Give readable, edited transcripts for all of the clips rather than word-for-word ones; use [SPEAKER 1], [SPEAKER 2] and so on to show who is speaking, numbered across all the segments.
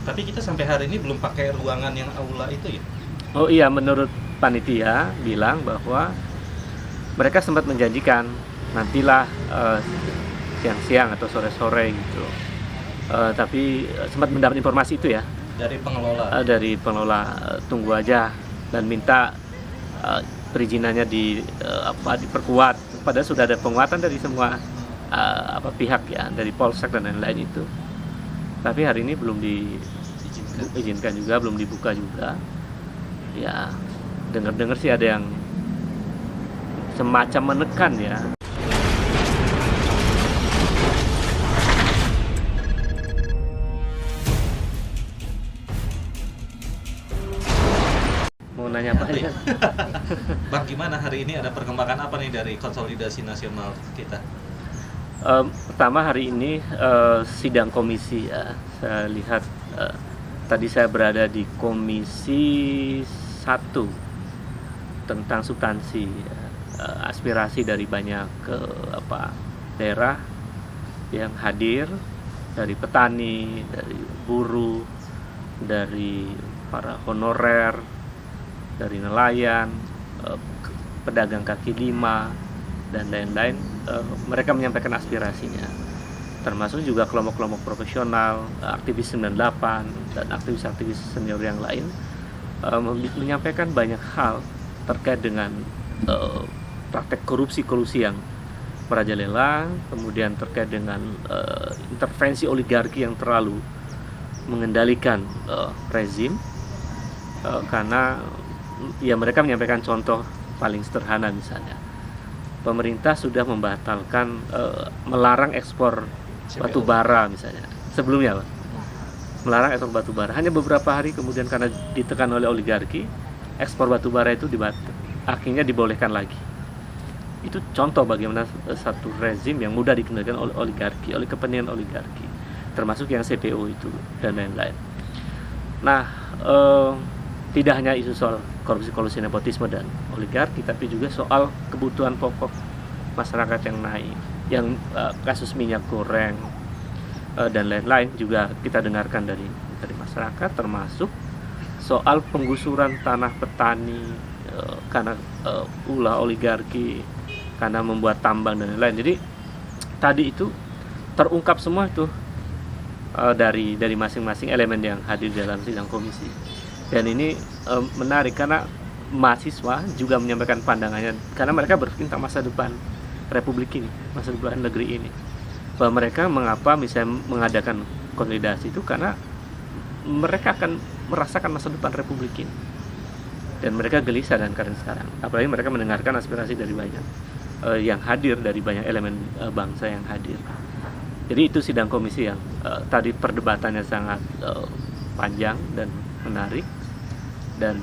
[SPEAKER 1] Tapi kita sampai hari ini belum pakai ruangan yang aula itu ya?
[SPEAKER 2] Oh iya, menurut panitia bilang bahwa mereka sempat menjanjikan nantilah siang-siang atau sore-sore gitu. Tapi sempat mendapat informasi itu ya
[SPEAKER 1] Dari pengelola?
[SPEAKER 2] dari pengelola, tunggu aja dan minta perizinannya diperkuat. Padahal sudah ada penguatan dari semua pihak ya, dari Polsek dan lain-lain itu. Tapi hari ini belum diizinkan juga, belum dibuka juga. Ya, dengar-dengar sih ada yang semacam menekan ya. Mau nanya apa ya?
[SPEAKER 1] Bang, gimana hari ini, ada perkembangan apa nih dari konsolidasi nasional kita?
[SPEAKER 2] Pertama hari ini sidang komisi ya. Saya lihat tadi saya berada di komisi 1 tentang substansi aspirasi dari banyak daerah yang hadir, dari petani, dari buruh, dari para honorer, dari nelayan, pedagang kaki lima dan lain-lain. Mereka menyampaikan aspirasinya, termasuk juga kelompok-kelompok profesional, aktivis 98 dan aktivis-aktivis senior yang lain menyampaikan banyak hal terkait dengan praktek korupsi yang merajalela, kemudian terkait dengan intervensi oligarki yang terlalu mengendalikan rezim, karena ya mereka menyampaikan contoh paling sederhana, misalnya pemerintah sudah membatalkan melarang ekspor batu bara misalnya sebelumnya, Pak. Melarang ekspor batu bara, hanya beberapa hari kemudian karena ditekan oleh oligarki, ekspor batu bara itu akhirnya dibolehkan lagi. Itu contoh bagaimana satu rezim yang mudah dikendalikan oleh oligarki, oleh kepentingan oligarki, termasuk yang CPO itu dan lain-lain. Nah, tidak hanya isu soal korupsi, nepotisme dan oligarki, tapi juga soal kebutuhan pokok masyarakat yang naik, yang kasus minyak goreng dan lain-lain juga kita dengarkan dari masyarakat, termasuk soal penggusuran tanah petani karena ulah oligarki, karena membuat tambang dan lain-lain. Jadi tadi itu terungkap semua itu dari masing-masing elemen yang hadir dalam sidang komisi. Dan ini menarik karena mahasiswa juga menyampaikan pandangannya, karena mereka berpikir tentang masa depan republik ini, masa depan negeri ini, bahwa mereka mengapa misalnya mengadakan konsolidasi itu karena mereka akan merasakan masa depan republik ini, dan mereka gelisah dan karena sekarang, apalagi mereka mendengarkan aspirasi dari banyak yang hadir, dari banyak elemen bangsa yang hadir. Jadi itu sidang komisi yang tadi perdebatannya sangat panjang dan menarik. Dan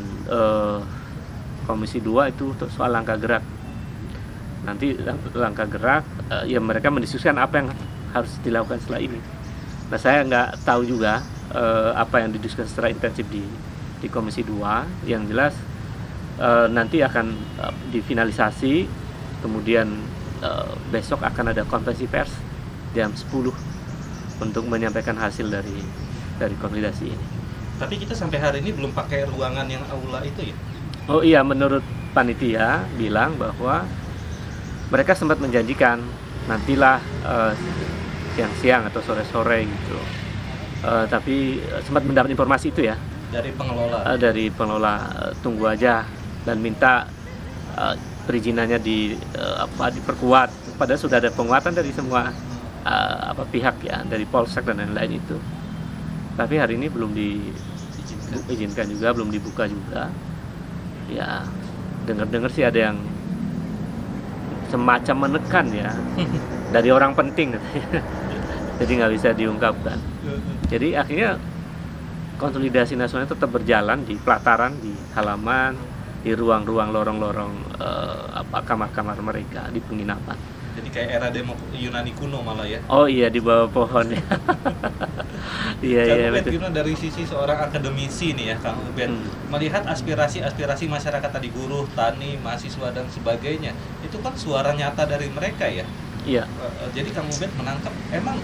[SPEAKER 2] komisi 2 itu soal langkah gerak. Nanti langkah gerak ya mereka mendiskusikan apa yang harus dilakukan setelah ini. Nah, saya nggak tahu juga apa yang didiskusikan secara intensif di komisi 2. Yang jelas nanti akan difinalisasi, kemudian besok akan ada konferensi pers jam 10 untuk menyampaikan hasil dari konsolidasi ini.
[SPEAKER 1] Tapi kita sampai hari ini belum pakai ruangan yang aula itu ya?
[SPEAKER 2] Oh iya, menurut panitia bilang bahwa mereka sempat menjanjikan nantilah siang-siang atau sore-sore gitu. Tapi sempat mendapat informasi itu ya
[SPEAKER 1] Dari pengelola?
[SPEAKER 2] dari pengelola, tunggu aja dan minta perizinannya diperkuat. Padahal sudah ada penguatan dari semua pihak ya, dari Polsek dan lain-lain itu. Tapi hari ini belum diizinkan juga, belum dibuka juga. Ya, dengar-dengar sih ada yang semacam menekan ya, dari orang penting, jadi nggak bisa diungkapkan. Jadi akhirnya konsolidasi nasional tetap berjalan di pelataran, di halaman, di ruang-ruang, lorong-lorong kamar-kamar mereka di penginapan.
[SPEAKER 1] Jadi kayak era Yunani kuno malah ya?
[SPEAKER 2] Oh iya, di bawah pohon ya. Iya, betul.
[SPEAKER 1] Gimana dari sisi seorang akademisi nih ya, Kang Ubed, melihat aspirasi masyarakat tadi, buruh, tani, mahasiswa dan sebagainya, itu kan suara nyata dari mereka ya?
[SPEAKER 2] Iya.
[SPEAKER 1] Jadi Kang Ubed menangkap, emang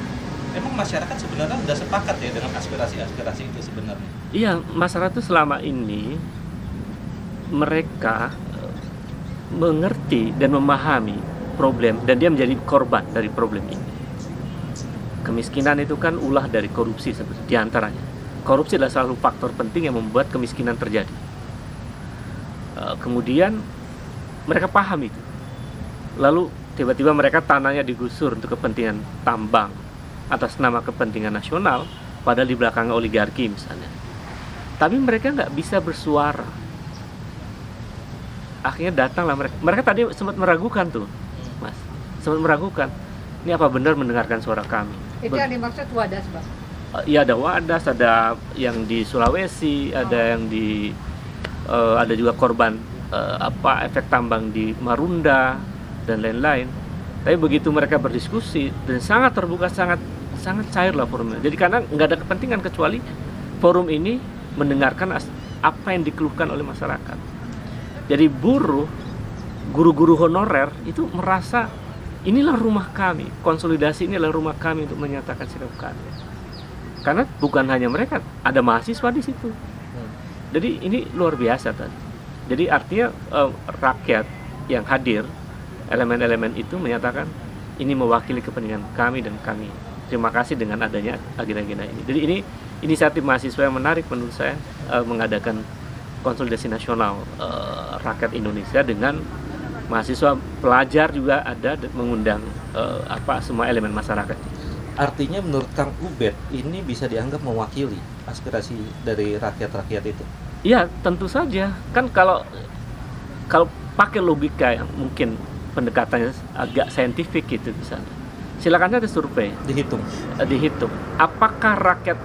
[SPEAKER 1] emang masyarakat sebenarnya sudah sepakat ya dengan aspirasi-aspirasi itu sebenarnya?
[SPEAKER 2] Iya, masyarakat itu selama ini mereka mengerti dan memahami problem, dan dia menjadi korban dari problem ini. Kemiskinan itu kan ulah dari korupsi sebenarnya, diantaranya. Korupsi adalah salah satu faktor penting yang membuat kemiskinan terjadi. Kemudian mereka paham itu. Lalu tiba-tiba mereka tanahnya digusur untuk kepentingan tambang atas nama kepentingan nasional, padahal di belakang oligarki misalnya. Tapi mereka nggak bisa bersuara. Akhirnya datanglah mereka tadi sempat meragukan tuh, Mas. Sempat meragukan, ini apa benar mendengarkan suara kami?
[SPEAKER 3] Itu yang dimaksud Wadas, Bang?
[SPEAKER 2] Iya, ada Wadas, ada yang di Sulawesi, ada yang di ada juga korban efek tambang di Marunda dan lain-lain. Tapi begitu mereka berdiskusi dan sangat terbuka, sangat cair lah forumnya. Jadi karena nggak ada kepentingan kecuali forum ini mendengarkan apa yang dikeluhkan oleh masyarakat. Jadi guru-guru honorer itu merasa inilah rumah kami, konsolidasi ini adalah rumah kami untuk menyatakan sikap kami. Karena bukan hanya mereka, ada mahasiswa di situ. Jadi ini luar biasa tadi. Jadi artinya rakyat yang hadir, elemen-elemen itu menyatakan ini mewakili kepentingan kami dan kami. Terima kasih dengan adanya agenda-agenda ini. Jadi ini inisiatif mahasiswa yang menarik menurut saya, mengadakan konsolidasi nasional rakyat Indonesia dengan mahasiswa, pelajar juga ada, mengundang semua elemen masyarakat.
[SPEAKER 1] Artinya menurut Kang Ubed ini bisa dianggap mewakili aspirasi dari rakyat-rakyat itu?
[SPEAKER 2] Iya, tentu saja. Kan kalau pakai logika yang mungkin pendekatannya agak saintifik gitu misalnya, silakan saja survei. Dihitung. Apakah rakyat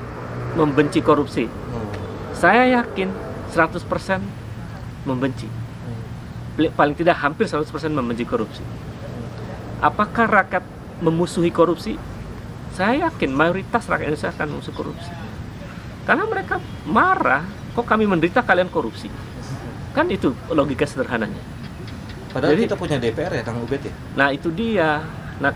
[SPEAKER 2] membenci korupsi? Saya yakin 100% membenci. Paling tidak hampir 100% membenci korupsi. Apakah rakyat memusuhi korupsi? Saya yakin mayoritas rakyat Indonesia akan memusuhi korupsi. Karena mereka marah, kok kami menderita kalian korupsi. Kan itu logika sederhananya.
[SPEAKER 1] Padahal jadi, kita punya DPR ya Kang Ubed ya?
[SPEAKER 2] Nah itu dia. Nah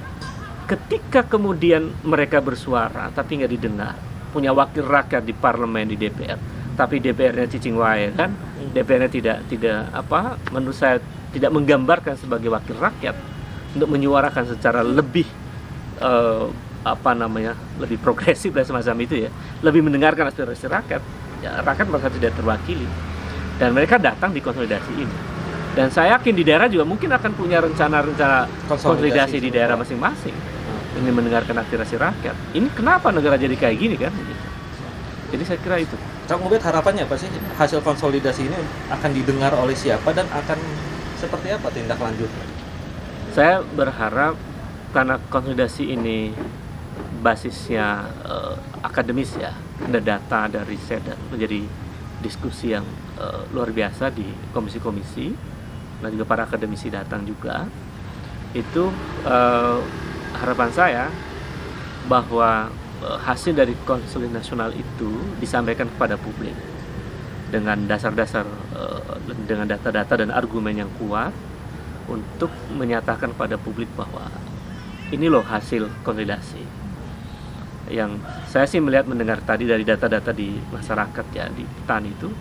[SPEAKER 2] ketika kemudian mereka bersuara tapi nggak didengar, punya wakil rakyat di parlemen, di DPR, tapi DPR-nya cicing wae kan, DPR-nya tidak menurut saya tidak menggambarkan sebagai wakil rakyat untuk menyuarakan secara lebih lebih progresif dan semacam itu ya, lebih mendengarkan aspirasi rakyat. Ya, rakyat merasa tidak terwakili dan mereka datang di konsolidasi ini. Dan saya yakin di daerah juga mungkin akan punya rencana-rencana konsolidasi di daerah masing-masing. Ini mendengarkan aspirasi rakyat. Ini kenapa negara jadi kayak gini kan? Jadi saya kira itu.
[SPEAKER 1] Kang Ubed, harapannya apa sih hasil konsolidasi ini akan didengar oleh siapa dan akan seperti apa tindak lanjutnya?
[SPEAKER 2] Saya berharap karena konsolidasi ini basisnya akademis ya, ada data, ada riset, dan menjadi diskusi yang luar biasa di komisi-komisi, dan juga para akademisi datang juga. Itu harapan saya bahwa hasil dari konsolidasi nasional itu disampaikan kepada publik dengan dasar-dasar, dengan data-data dan argumen yang kuat untuk menyatakan kepada publik bahwa ini loh hasil konsolidasi. Yang saya sih mendengar tadi dari data-data di masyarakat ya, di petani itu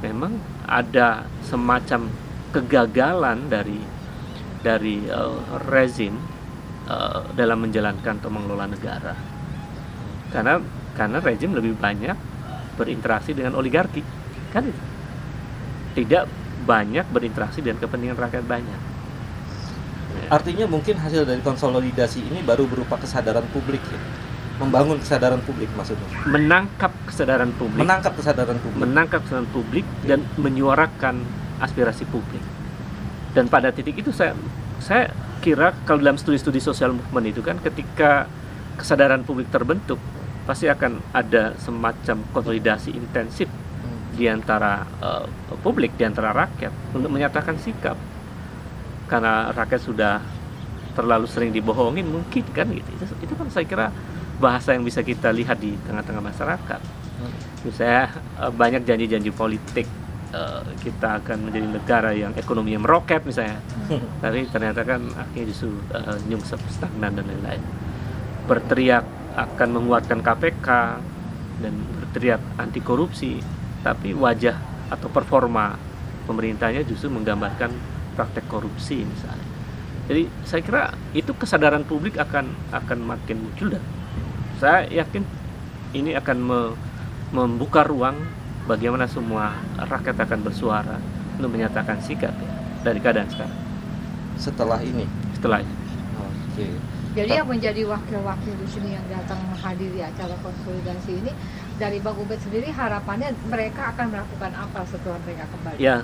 [SPEAKER 2] memang ada semacam kegagalan dari rezim dalam menjalankan atau mengelola negara. Karena rezim lebih banyak berinteraksi dengan oligarki, kan itu. Tidak banyak berinteraksi dengan kepentingan rakyat banyak.
[SPEAKER 1] Artinya mungkin hasil dari konsolidasi ini baru berupa kesadaran publik ya? Membangun kesadaran publik maksudnya?
[SPEAKER 2] Menangkap kesadaran publik dan menyuarakan aspirasi publik. Dan pada titik itu saya kira kalau dalam studi-studi social movement itu kan, ketika kesadaran publik terbentuk pasti akan ada semacam konsolidasi intensif di antara publik, di antara rakyat untuk menyatakan sikap. Karena rakyat sudah terlalu sering dibohongin mungkin kan gitu. Itu kan saya kira bahasa yang bisa kita lihat di tengah-tengah masyarakat. Misalnya banyak janji-janji politik, kita akan menjadi negara yang ekonominya meroket misalnya, tapi ternyata kan akhirnya justru nyungsep, stagnan dan lain-lain. Berteriak akan menguatkan KPK dan berteriak anti korupsi, tapi wajah atau performa pemerintahnya justru menggambarkan praktek korupsi misalnya. Jadi saya kira itu kesadaran publik akan makin muncul, dan saya yakin ini akan membuka ruang bagaimana semua rakyat akan bersuara untuk menyatakan sikap ya, dari keadaan sekarang.
[SPEAKER 4] Setelah ini. Oke.
[SPEAKER 3] Jadi yang menjadi wakil-wakil di sini yang datang menghadiri acara konsolidasi ini, dari Bang Ubed sendiri harapannya mereka akan melakukan apa setelah mereka kembali?
[SPEAKER 2] Ya,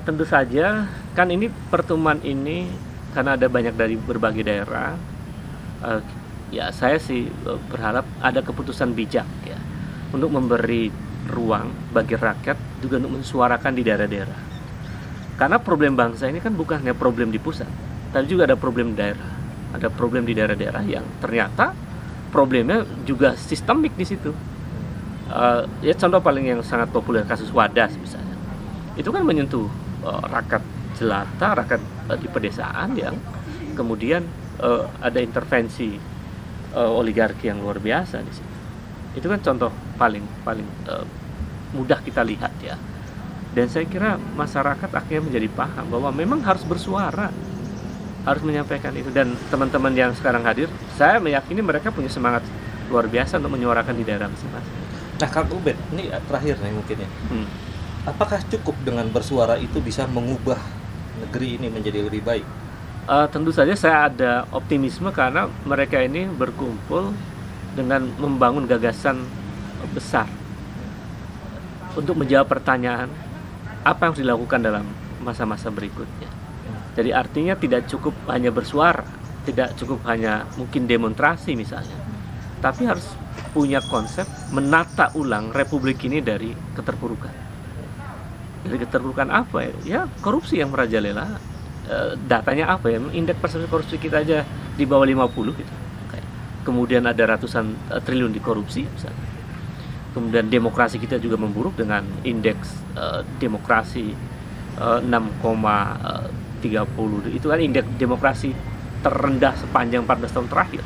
[SPEAKER 2] tentu saja kan ini pertemuan ini karena ada banyak dari berbagai daerah. Ya saya sih berharap ada keputusan bijak ya untuk memberi ruang bagi rakyat juga untuk mensuarakan di daerah-daerah. Karena problem bangsa ini kan bukan hanya problem di pusat, tapi juga ada problem daerah. Ada problem di daerah-daerah yang ternyata problemnya juga sistemik di situ. Ya contoh paling yang sangat populer kasus Wadas misalnya. Itu kan menyentuh rakyat jelata, rakyat di pedesaan yang kemudian ada intervensi oligarki yang luar biasa di situ. Itu kan contoh paling mudah kita lihat ya. Dan saya kira masyarakat akhirnya menjadi paham bahwa memang harus bersuara, harus menyampaikan itu. Dan teman-teman yang sekarang hadir, saya meyakini mereka punya semangat luar biasa untuk menyuarakan di daerah masing-masing.
[SPEAKER 4] Nah, Kang Ubed, ini terakhir nih mungkin ya. Apakah cukup dengan bersuara itu bisa mengubah negeri ini menjadi lebih baik?
[SPEAKER 2] Tentu saja saya ada optimisme karena mereka ini berkumpul dengan membangun gagasan besar untuk menjawab pertanyaan apa yang harus dilakukan dalam masa-masa berikutnya. Jadi artinya tidak cukup hanya bersuara, tidak cukup hanya mungkin demonstrasi misalnya, tapi harus punya konsep menata ulang republik ini dari keterpurukan. Dari keterpurukan apa ya? Ya korupsi yang merajalela. Datanya apa ya? Indeks persepsi korupsi kita aja di bawah 50 gitu. Kemudian ada ratusan triliun di korupsi misalnya. Kemudian demokrasi kita juga memburuk dengan indeks demokrasi 6,30. Itu kan indeks demokrasi terendah sepanjang 14 tahun terakhir.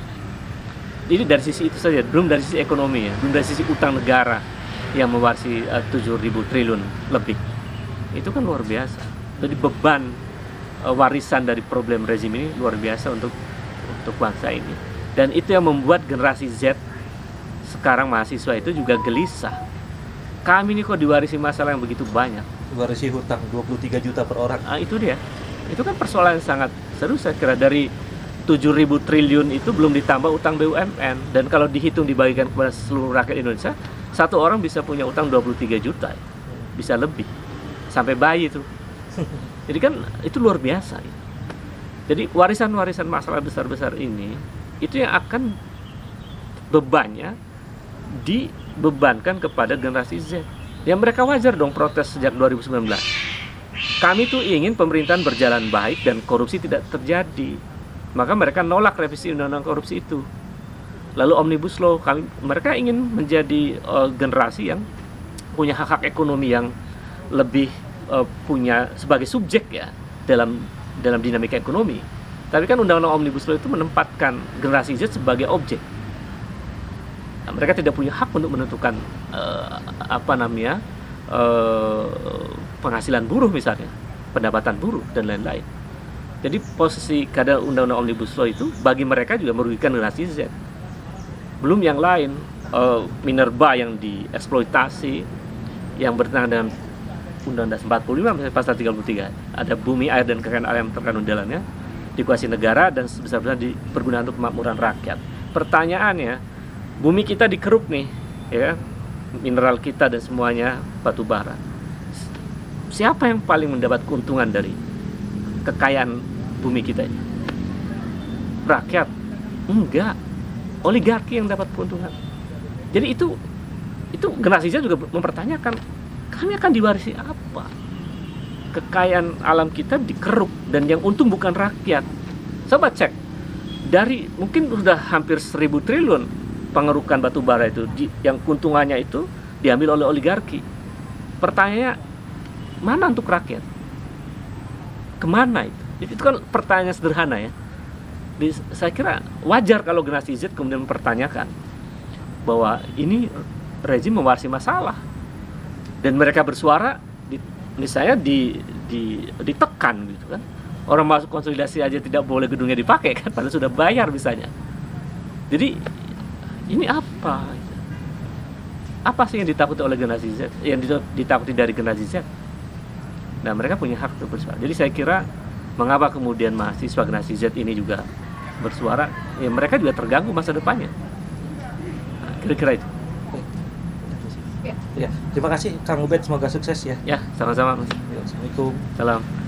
[SPEAKER 2] Ini dari sisi itu saja, belum dari sisi ekonomi ya, belum dari sisi utang negara yang mewarisi 7.000 triliun lebih. Itu kan luar biasa. Jadi beban warisan dari problem rezim ini luar biasa untuk bangsa ini. Dan itu yang membuat generasi Z sekarang mahasiswa itu juga gelisah. Kami ini kok diwarisi masalah yang begitu banyak.
[SPEAKER 4] Diwarisi hutang 23 juta per orang.
[SPEAKER 2] Itu dia. Itu kan persoalan yang sangat serius saya kira. Dari 7.000 triliun itu belum ditambah utang BUMN. Dan kalau dihitung dibagikan kepada seluruh rakyat Indonesia, satu orang bisa punya utang 23 juta. Bisa lebih. Sampai bayi itu. Jadi kan itu luar biasa. Jadi warisan-warisan masalah besar-besar ini itu yang akan bebannya dibebankan kepada generasi Z. Ya mereka wajar dong protes sejak 2019. Kami tuh ingin pemerintahan berjalan baik dan korupsi tidak terjadi. Maka mereka nolak revisi undang-undang korupsi itu. Lalu Omnibus Law, mereka ingin menjadi generasi yang punya hak-hak ekonomi yang lebih punya sebagai subjek ya dalam dinamika ekonomi. Tapi kan undang-undang Omnibus Law itu menempatkan generasi Z sebagai objek. Nah, mereka tidak punya hak untuk menentukan penghasilan buruh misalnya, pendapatan buruh dan lain-lain. Jadi posisi kadar undang-undang Omnibus Law itu bagi mereka juga merugikan generasi Z. Belum yang lain, minerba yang dieksploitasi, yang bertentangan dengan Undang-Undang 45 misalnya pasal 33. Ada bumi, air dan kekayaan alam terkandung dalamnya dikuasai negara dan sebesar-besar dipergunakan untuk kemakmuran rakyat. Pertanyaannya, bumi kita dikeruk nih, ya, mineral kita dan semuanya batu bara. Siapa yang paling mendapat keuntungan dari kekayaan bumi kita ini? Rakyat? Enggak. Oligarki yang dapat keuntungan. Jadi itu generasi Z juga mempertanyakan, kami akan diwarisi apa? Kekayaan alam kita dikeruk dan yang untung bukan rakyat. Coba cek, dari mungkin sudah hampir 1.000 triliun pengerukan batu bara itu, yang keuntungannya itu diambil oleh oligarki. Pertanyaannya, mana untuk rakyat? Kemana itu? Itu kan pertanyaan sederhana ya. Saya kira wajar kalau generasi Z kemudian mempertanyakan bahwa ini rezim mewarisi masalah dan mereka bersuara misalnya ditekan gitu kan. Orang masuk konsolidasi aja tidak boleh gedungnya dipakai kan, padahal sudah bayar misalnya. Jadi ini apa? Apa sih yang ditakuti oleh generasi Z? Yang ditakuti dari generasi Z? Nah, mereka punya hak untuk bersuara. Jadi saya kira mengapa kemudian mahasiswa generasi Z ini juga bersuara? Ya mereka juga terganggu masa depannya. Nah, kira-kira itu.
[SPEAKER 4] Ya, terima kasih Kang Ubed, semoga sukses ya.
[SPEAKER 2] Ya, sama-sama Mas.
[SPEAKER 4] Assalamualaikum.
[SPEAKER 2] Salam.